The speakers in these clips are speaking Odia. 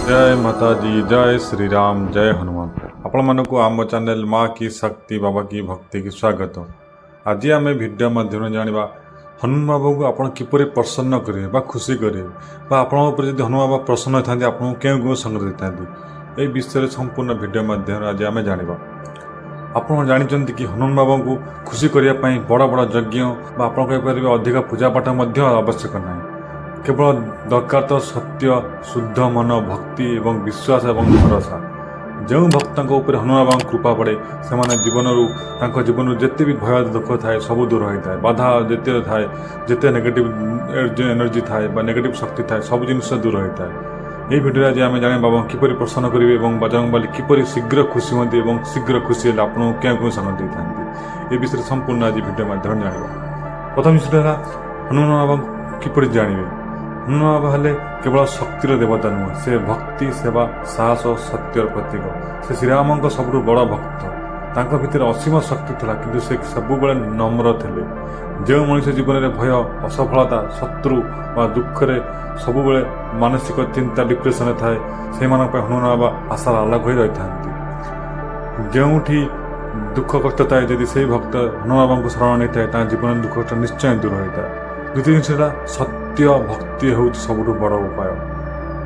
जय माता दी जय श्री राम जय हनुमान आपण मानक आम चैनल माँ की शक्ति बाबा की भक्ति की स्वागत। आज आम भिडियो माध्यम जाना हनुमान बाबा को आप किपर प्रसन्न करेंगे बा खुशी करेंगे आप हनुमान बाबा प्रसन्न होता है आपको क्यों क्यों संग देता ये विषय संपूर्ण भिडियो माध्यम आज आम जाना। आप जानते कि हनुमान बाबा को खुशी करने बड़ बड़ यज्ञ आप अधिक पूजा पाठ आवश्यक ना केवल दरकार तो सत्य शुद्ध मन भक्ति एवं विश्वास एवं भरोसा। जो भक्त हनुमान बाबा कृपा पड़े से जीवन जिते भी भय दुख थाए सब दूर होता है। बाधा जिते थाए जिते नेगेटिव एनर्जी थाए नेगेटिव शक्ति थाए सब जिनस दूर होता है। यही भिडियो आज आम जाने बाबा किपर प्रसन्न करेंगे और बजरंग बली किपर शीघ्र खुशी होती और शीघ्र खुशी है आपको क्या क्यों संग दे था ये विषय संपूर्ण आज भिडियो माध्यम जाना। प्रथम विषय है हनुमान बाबा किपर जानवे। हनुमान बाबा हेले केवल शक्तिर देवता नुह से भक्ति सेवा साहस और सत्यर प्रतीक। से श्रीराम सब बड़ भक्त भितर असीम शक्ति था किंतु से सब नम्र थे। जो मनुष्य जीवन में भय असफलता शत्रु व दुखरे सब मानसिक चिंता डिप्रेशन थाए से हनुमान बाबा आशार आलोक हो रही था। जो दुख कष्ट थाए जदि से भक्त हनुमान बाबा को शरण नहीं थाए जीवन दुख कष्ट निश्चय दूर होता है। द्वितीय जिनस सत्य भक्ति हूँ सब बड़ उपाय।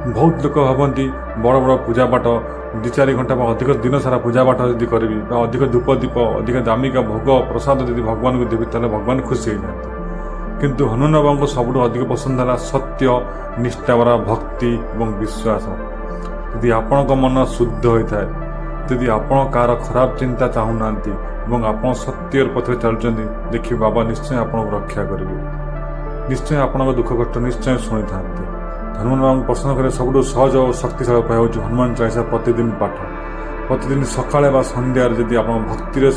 बहुत लोक भावती बड़ बड़ पूजा पाठ 2-4 घंटा अधिक दिन सारा पूजा पाठ यदि करी अधिक धूप दीप अधिक दामिका भोग प्रसाद यदि भगवान को देवी तेल भगवान खुशी हो जाते। किंतु हनुमान बाबा को सबुठ अधिक पसंद है सत्य निष्ठावरा भक्ति और विश्वास। यदि आपण मन शुद्ध होता है यदि आपण कार खराब चिंता चाहूना आप सत्यर पथ चलुँच देखिए बाबा निश्चय आपको रक्षा करेंगे। निश्चय आपन दुख कष्ट निश्चय शुणी था। हनुमान बाबा प्रसन्न करें सब सहज और शक्तिशाली उपाय हूँ हनुमान चालीसा प्रतिदिन पाठ। प्रतिदिन सकाଳେ सन्धार जदि आप भक्तिर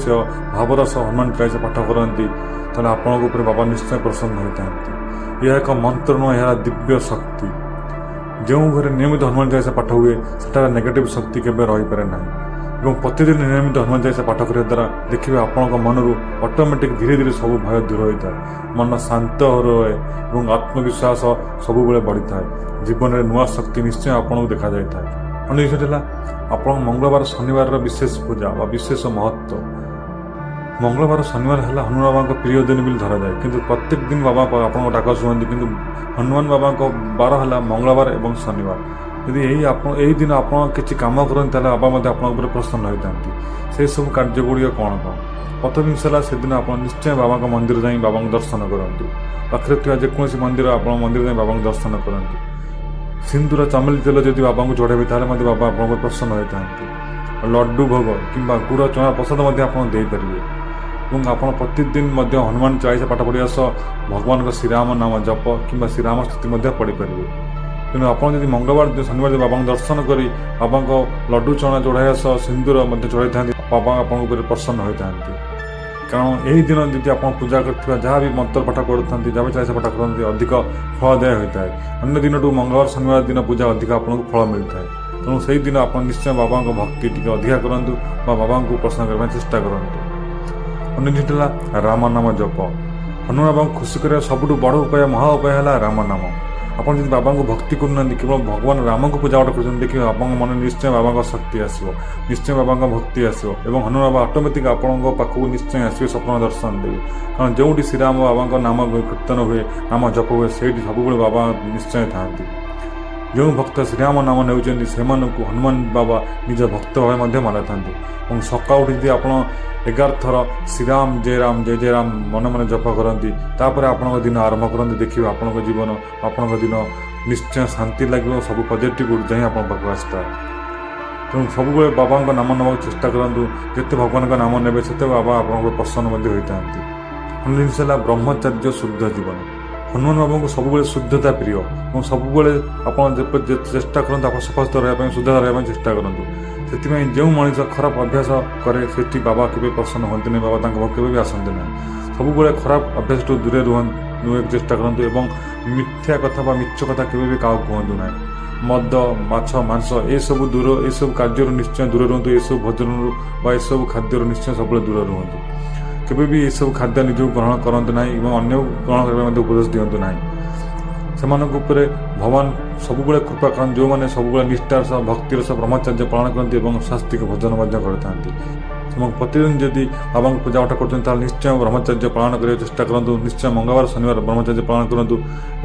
भावर सह हनुमान चालीसा पाठ करती तेल आपको बाबा निश्चय प्रसन्न होता है। यह एक मंत्र नुह यह दिव्य शक्ति। जो घर नियमित हनुमान चालीसा पाठ हुए सेटार नेगेटिव शक्ति केवे रही पारे ना। प्रतिदिन नियमित हनुमान चालीसा पाठ करने द्वारा देखिए आपण मनरू ऑटोमेटिक धीरे धीरे सब भय दूर होता है। मन शांत रहे और आत्मविश्वास सब बढ़ी था। जीवन में नुआ शक्ति निश्चय आपको देखा जाता है। अन्य विषय आप मंगलवार शनिवार विशेष पूजा व विशेष महत्व। मंगलवार शनिवार है हनुमान बाबा प्रिय दिन भी धरा जाए किंतु प्रत्येक दिन बाबा आप डाक शुणती किंतु हनुमान बाबा बार है मंगलवार और शनिवार। यदि यही दिन आप किसी कम करते बाबा आप प्रसन्न होता से सब कार्यगुड़ी कौन कौन। प्रथम जिनस से दिन आप निश्चय बाबा मंदिर जाए बाबा दर्शन करूँ। पाखे जेकोसी मंदिर आप मंदिर जाए बाबा दर्शन करूँ। सिंदूर चमेली तेल जब बाबा को चढ़ेबे ताले बाबा आप प्रसन्न होता है। लड्डू भोग कि गुड़ चना प्रसाद आपरे और आप प्रतिदिन हनुमान चालीसा पाठ पढ़ा सह भगवान श्रीराम नाम जप कि श्रीराम स्तुति पढ़ी पारे। कि आप मंगलवार शनिवार बाबा दर्शन कर बाबा को लड्डू चना चढ़ाया सह सिंदूर चढ़ाई था बाबा आप प्रसन्न होता है। कारण यही दिन जब आप पूजा कर जहाँ भी मंत्र पाठ करते जहाँ भी चालीसा पाठ करते अधिक फलदायी होता है। अन्य दिन मंगलवार शनिवार दिन पूजा अधिक आपको फल मिलता है। तेणु से दिन आप निश्चय बाबा भक्ति टी अधिका करूँ बाबा को प्रसन्न करने चेष्टा करूँ। अन्य जिन राम नाम जप। हनुमान बाबा खुशी कर सब बड़ उपाय महा उपाय है राम नाम। आप बाबा को भक्ति करना केवल भगवान राम को पूजा पाठ कर देखिए आप मन निश्चय बाबा शक्ति आसो निश्चय बाबा भक्ति आसो और हनुमान बाबा ऑटोमेटिक आपको पाखक निश्चय आसो स्वप्न दर्शन देवी। कारण जो श्रीराम बाबा नाम कीर्तन हुए नाम जप हुए से सब बाबा निश्चय था। जो भक्त श्रीराम नाम नेउचंदी सेमानकु हनुमान बाबा निज भक्त भाव मानी था। सका उठी आप 11 थर श्रीराम जय राम मन मन जप करती आप दिन आरंभ करते देखिए आपन जीवन आपन दिन निश्चय शांति लगे सब पॉजिटिव ऊर्जा ही आप आसता है। तेणु सब बाबा नाम नवा चेष्टा करूँ जिते भगवान का नाम ने से बाबा आप प्रसन्न होता है। अन्य जिनस ब्रह्मचर्य शुद्ध जीवन। हनुमान बाबा को सब शुद्धता प्रिय और सब आप चेष्टा करते आप सफासुतर रहा शुद्धता रहा चेष्टा करूँ। से जो मनीष खराब अभ्यास करे से बाबा के प्रसन्न होते नहीं बाबा के आसते ना। सब खराब अभ्यास दूरे रुहन चेष्टा करूँ और मिथ्या कथा मिछ कथा के क्या कहतु ना। मद माछ मांस ये सब दूर ये सब कार्य निश्चय दूर रुहतु। ये सब भोजन ये सब खाद्य निश्चय सब दूर रुहतु। केवे भी ये सब खाद्य निज ग्रहण करते ना अन्य ग्रहण करने उपदेश दिंतु ना। ସେମାନଙ୍କ ଉପରେ ଭଗବାନ ସବୁବେଳେ କୃପା କରନ୍ତି, ଯେଉଁମାନେ ସବୁବେଳେ ନିଷ୍ଠାର ସହ ଭକ୍ତିର ସହ ବ୍ରହ୍ମଚର୍ଯ୍ୟ ପାଳନ କରନ୍ତି ଏବଂ ସ୍ୱାସ୍ତିକ ଭୋଜନ ମଧ୍ୟ କରିଥାନ୍ତି। ଏବଂ ପ୍ରତିଦିନ ଯଦି ବାବାଙ୍କୁ ପୂଜା ପାଠ କରୁଛନ୍ତି ତାହେଲେ ନିଶ୍ଚୟ ବ୍ରହ୍ମଚର୍ଯ୍ୟ ପାଳନ କରିବାକୁ ଚେଷ୍ଟା କରନ୍ତୁ। ନିଶ୍ଚୟ ମଙ୍ଗଳବାର ଶନିବାର ବ୍ରହ୍ମଚର୍ଯ୍ୟ ପାଳନ କରନ୍ତୁ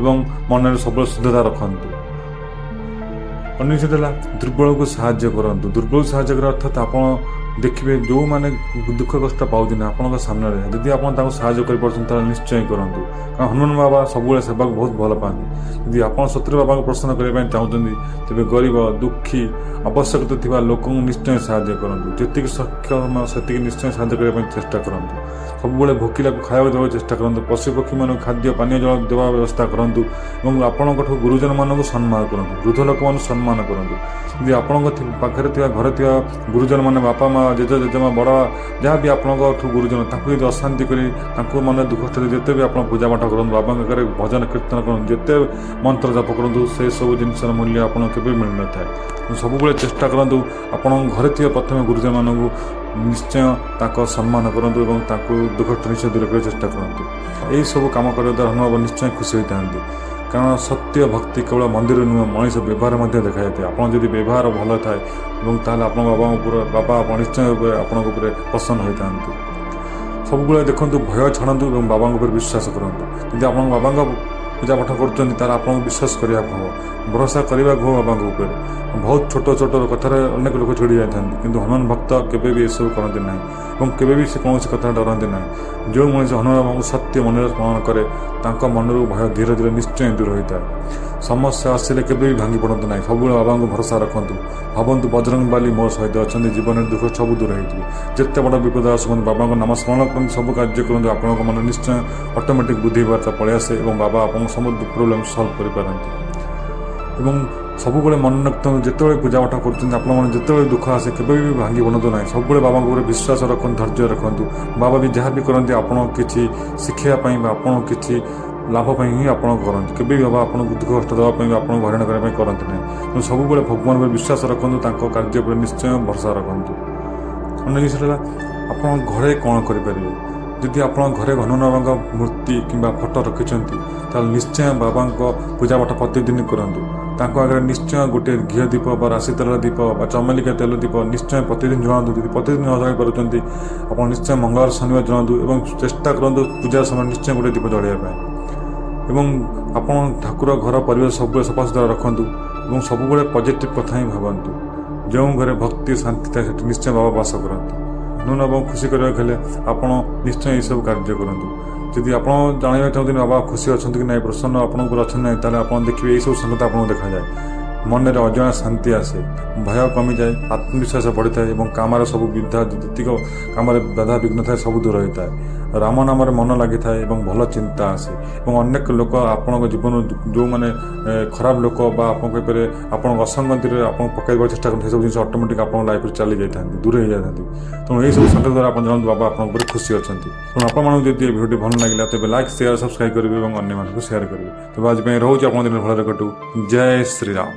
ଏବଂ ମନରେ ସବୁବେଳେ ଶୁଦ୍ଧତା ରଖନ୍ତୁ। ଅନ୍ୟ ଜିନିଷ ହେଲା ଦୁର୍ବଳକୁ ସାହାଯ୍ୟ କରନ୍ତୁ। ଦୁର୍ବଳକୁ ସାହାଯ୍ୟ କରିବା ଅର୍ଥାତ୍ ଆପଣ ଦେଖିବେ ଯେଉଁମାନେ ଦୁଃଖ କଷ୍ଟ ପାଉଛନ୍ତି ଆପଣଙ୍କ ସାମ୍ନାରେ, ଯଦି ଆପଣ ତାଙ୍କୁ ସାହାଯ୍ୟ କରିପାରୁଛନ୍ତି ତାହେଲେ ନିଶ୍ଚୟ କରନ୍ତୁ। କାରଣ ହନୁମାନ ବାବା ସବୁବେଳେ ସେବାକୁ ବହୁତ ଭଲ ପାଆନ୍ତି। ଯଦି ଆପଣ ସତରେ ବାବାଙ୍କୁ ପ୍ରସନ୍ନ କରିବା ପାଇଁ ଚାହୁଁଛନ୍ତି ତେବେ ଗରିବ, ଦୁଃଖୀ, ଆବଶ୍ୟକତା ଥିବା ଲୋକଙ୍କୁ ନିଶ୍ଚୟ ସାହାଯ୍ୟ କରନ୍ତୁ। ଯେତିକି ସକ୍ଷମ ସେତିକି ନିଶ୍ଚୟ ସାହାଯ୍ୟ କରିବା ପାଇଁ ଚେଷ୍ଟା କରନ୍ତୁ। ସବୁବେଳେ ଭୋକିଲାକୁ ଖାଇବାକୁ ଦେବାକୁ ଚେଷ୍ଟା କରନ୍ତୁ। ପଶୁପକ୍ଷୀମାନଙ୍କୁ ଖାଦ୍ୟ ପାନୀୟ ଜଳ ଦେବା ବ୍ୟବସ୍ଥା କରନ୍ତୁ ଏବଂ ଆପଣଙ୍କଠୁ ଗୁରୁଜନମାନଙ୍କୁ ସମ୍ମାନ କରନ୍ତୁ। ବୃଦ୍ଧ ଲୋକମାନଙ୍କୁ ସମ୍ମାନ କରନ୍ତୁ। ଯଦି ଆପଣଙ୍କ ପାଖରେ ଥିବା ଘରେ ଥିବା ଗୁରୁଜନମାନେ ବାପା ମା, ଜେଜେ ଜେଜେମା, ବଡ଼ ଯାହା ବି ଆପଣଙ୍କଠୁ ଗୁରୁଜନ, ତାଙ୍କୁ ଯଦି ଅଶାନ୍ତି କରି ତାଙ୍କୁ ମନରେ ଦୁଃଖ କଷ୍ଟ ଯେତେ ବି ଆପଣ ପୂଜା ପାଠ କରନ୍ତୁ, ବାବାଙ୍କ ଆଗରେ ଭଜନ କୀର୍ତ୍ତନ କରନ୍ତୁ, ଯେତେ ମନ୍ତ୍ର ଜପ କରନ୍ତୁ, ସେସବୁ ଜିନିଷର ମୂଲ୍ୟ ଆପଣଙ୍କୁ କେବେ ମିଳିନଥାଏ। ସବୁବେଳେ ଚେଷ୍ଟା କରନ୍ତୁ ଆପଣଙ୍କ ଘରେ ଥିବା ପ୍ରଥମେ ଗୁରୁଜନମାନଙ୍କୁ ନିଶ୍ଚୟ ତାଙ୍କ ସମ୍ମାନ କରନ୍ତୁ ଏବଂ ତାଙ୍କୁ ଦୁଃଖ ନିଶ୍ଚୟ ଦୂର କରିବାକୁ ଚେଷ୍ଟା କରନ୍ତୁ। ଏହିସବୁ କାମ କରିବା ଦ୍ୱାରା ହନୁମାନ ବାବା ନିଶ୍ଚୟ ଖୁସି ହୋଇଥାନ୍ତି। କାରଣ ସତ୍ୟ ଭକ୍ତି କେବଳ ମନ୍ଦିର ନୁହେଁ, ମଣିଷ ବ୍ୟବହାର ମଧ୍ୟ ଦେଖାଯାଇଥାଏ। ଆପଣ ଯଦି ବ୍ୟବହାର ଭଲ ଥାଏ ଏବଂ ତାହେଲେ ଆପଣଙ୍କ ବାବା ଆପଣ ନିଶ୍ଚୟ ଆପଣଙ୍କ ଉପରେ ପ୍ରସନ୍ନ ହୋଇଥାନ୍ତି। ସବୁବେଳେ ଦେଖନ୍ତୁ ଭୟ ଛାଡ଼ନ୍ତୁ ଏବଂ ବାବାଙ୍କ ଉପରେ ବିଶ୍ୱାସ କରନ୍ତୁ। ଯଦି ଆପଣଙ୍କ ବାବାଙ୍କ ପୂଜା ପାଠ କରୁଛନ୍ତି ତାହେଲେ ଆପଣଙ୍କୁ ବିଶ୍ୱାସ କରିବାକୁ ହେବ, ଭରସା କରିବାକୁ ହେବ ବାବାଙ୍କ ଉପରେ। ବହୁତ ଛୋଟ ଛୋଟ କଥାରେ ଅନେକ ଲୋକ ଚିଡ଼ି ଯାଇଥାନ୍ତି, କିନ୍ତୁ ହନୁମାନ ଭକ୍ତ କେବେ ବି ଏସବୁ କରନ୍ତି ନାହିଁ ଏବଂ କେବେ ବି ସେ କୌଣସି କଥା ଡରନ୍ତି ନାହିଁ। ଯେଉଁ ମଣିଷ ହନୁମାନ ବାବାଙ୍କୁ ସତ୍ୟ ମନରେ ସ୍ମରଣ କରେ ତାଙ୍କ ମନରୁ ଭୟ ଧୀରେ ଧୀରେ ନିଶ୍ଚୟ ଦୂର ହୋଇଥାଏ। ସମସ୍ୟା ଆସିଲେ କେବେ ବି ଭାଙ୍ଗି ପଡ଼ନ୍ତୁ ନାହିଁ, ସବୁବେଳେ ବାବାଙ୍କୁ ଭରସା ରଖନ୍ତୁ। ଭାବନ୍ତୁ ବଜରଙ୍ଗବାଲି ମୋ ସହିତ ଅଛନ୍ତି, ଜୀବନରେ ଦୁଃଖ ସବୁ ଦୂର ହୋଇଯିବ। ଯେତେ ବଡ଼ ବିପଦ ଆସନ୍ତୁ ବାବାଙ୍କ ନାମ ସ୍ମରଣ କରନ୍ତୁ, ସବୁ କାର୍ଯ୍ୟ କରନ୍ତୁ, ଆପଣଙ୍କ ମନରେ ନିଶ୍ଚୟ ଅଟୋମେଟିକ୍ ବୁଦ୍ଧିବାର୍ତ୍ତା ପଳେଇ ଆସେ ଏବଂ ବାବା ଆପଣଙ୍କ ସବୁ ପ୍ରୋବ୍ଲେମ୍ ସଲ୍ଭ କରିପାରନ୍ତି। ଏବଂ ସବୁବେଳେ ମନେ ରଖନ୍ତୁ ଯେତେବେଳେ ପୂଜା ପାଠ କରୁଛନ୍ତି ଆପଣମାନେ ଯେତେବେଳେ ଦୁଃଖ ଆସେ କେବେ ବି ଭାଙ୍ଗି ପଡ଼ନ୍ତୁ ନାହିଁ। ସବୁବେଳେ ବାବାଙ୍କ ଉପରେ ବିଶ୍ୱାସ ରଖନ୍ତୁ, ଧୈର୍ଯ୍ୟ ରଖନ୍ତୁ। ବାବା ବି ଯାହା ବି କରନ୍ତି ଆପଣ କିଛି ଶିଖିବା ପାଇଁ ବା ଆପଣ କିଛି ଲାଭ ପାଇଁ ହିଁ ଆପଣ କରନ୍ତି। କେବେ ବି ବାବା ଆପଣଙ୍କୁ ଦୁଃଖ କଷ୍ଟ ଦେବା ପାଇଁ ବା ଆପଣଙ୍କୁ ହଇରାଣ କରିବା ପାଇଁ କରନ୍ତି ନାହିଁ। ତେଣୁ ସବୁବେଳେ ଭଗବାନ ଉପରେ ବିଶ୍ୱାସ ରଖନ୍ତୁ, ତାଙ୍କ କାର୍ଯ୍ୟ ଉପରେ ନିଶ୍ଚୟ ଭରସା ରଖନ୍ତୁ। ଅନ୍ୟ ଜିନିଷ ହେଲା ଆପଣ ଘରେ କ'ଣ କରିପାରିବେ। ଯଦି ଆପଣ ଘରେ ହନୁମାନ ବାବାଙ୍କ ମୂର୍ତ୍ତି କିମ୍ବା ଫଟୋ ରଖିଛନ୍ତି ତାହେଲେ ନିଶ୍ଚୟ ବାବାଙ୍କ ପୂଜା ପାଠ ପ୍ରତିଦିନ କରନ୍ତୁ। ତାଙ୍କ ଆଗରେ ନିଶ୍ଚୟ ଗୋଟିଏ ଘିଅ ଦୀପ ବା ରାଶି ତେଲ ଦୀପ ବା ଚମଲିକା ତେଲ ଦୀପ ନିଶ୍ଚୟ ପ୍ରତିଦିନ ଜଳାନ୍ତୁ। ଯଦି ପ୍ରତିଦିନ ନ ଜଳାଇ ପାରୁଛନ୍ତି ଆପଣ ନିଶ୍ଚୟ ମଙ୍ଗଳବାର ଶନିବାର ଜଳାନ୍ତୁ ଏବଂ ଚେଷ୍ଟା କରନ୍ତୁ ପୂଜା ସମୟରେ ନିଶ୍ଚୟ ଗୋଟିଏ ଦୀପ ଜଳାଇବା ପାଇଁ। ଏବଂ ଆପଣ ଠାକୁର ଘର ପରିବେଶ ସବୁବେଳେ ସଫାସୁତୁରା ରଖନ୍ତୁ ଏବଂ ସବୁବେଳେ ପଜିଟିଭ୍ କଥା ହିଁ ଭାବନ୍ତୁ। ଯେଉଁ ଘରେ ଭକ୍ତି ଶାନ୍ତି ଥାଏ ସେଠି ନିଶ୍ଚୟ ବାବା ବାସ କରନ୍ତି। ହନୁମାନ ବାବାଙ୍କୁ ଖୁସି କରିବାକୁ ହେଲେ ଆପଣ ନିଶ୍ଚୟ ଏସବୁ କାର୍ଯ୍ୟ କରନ୍ତୁ। ଯଦି ଆପଣ ଜାଣିବାକୁ ଚାହୁଁଛନ୍ତି ବାବା ଖୁସି ଅଛନ୍ତି କି ନାହିଁ, ପ୍ରସନ୍ନ ଆପଣଙ୍କ ଉପରେ ଅଛନ୍ତି ନାହିଁ, ତାହେଲେ ଆପଣ ଦେଖିବେ ଏହିସବୁ ସଂକେତ ଆପଣଙ୍କୁ ଦେଖାଯାଏ। ମନରେ ଅଜଣା ଶାନ୍ତି ଆସେ, ଭୟ କମିଯାଏ, ଆତ୍ମବିଶ୍ୱାସ ବଢ଼ିଥାଏ ଏବଂ କାମରେ ସବୁ ବିଧା ଯେତିକ କାମରେ ବାଧା ବିଘ୍ନ ଥାଏ ସବୁ ଦୂର ହୋଇଥାଏ। ରାମ ନାମରେ ମନ ଲାଗିଥାଏ ଏବଂ ଭଲ ଚିନ୍ତା ଆସେ ଏବଂ ଅନେକ ଲୋକ ଆପଣଙ୍କ ଜୀବନରୁ ଯେଉଁମାନେ ଖରାପ ଲୋକ ବା ଆପଣ କହିପାରିବେ ଆପଣଙ୍କ ଅସଙ୍ଗତିରେ ଆପଣଙ୍କୁ ପକାଇବାକୁ ଚେଷ୍ଟା କରନ୍ତି ସେସବୁ ଜିନିଷ ଅଟୋମେଟିକ୍ ଆପଣଙ୍କ ଲାଇଫ୍ରେ ଚାଲି ଯାଇଥାନ୍ତି, ଦୂର ହେଇଯାଇଥାନ୍ତି। ତେଣୁ ଏହିସବୁ ସଂକେତ ଦ୍ୱାରା ଆପଣ ଜାଣନ୍ତୁ ବାବା ଆପଣଙ୍କ ଉପରେ ଖୁସି ଅଛନ୍ତି। ତେଣୁ ଆପଣମାନଙ୍କୁ ଯଦି ଏ ଭିଡ଼ିଓଟି ଭଲ ଲାଗିଲା ତେବେ ଲାଇକ୍, ସେୟାର, ସବସ୍କ୍ରାଇବ୍ କରିବେ ଏବଂ ଅନ୍ୟମାନଙ୍କୁ ସେୟାର କରିବେ। ତେବେ ଆଜି ପାଇଁ ରହୁଛି ଆପଣଙ୍କ ଦିନ ଭଲରେ କଟୁ। ଜୟ ଶ୍ରୀରାମ।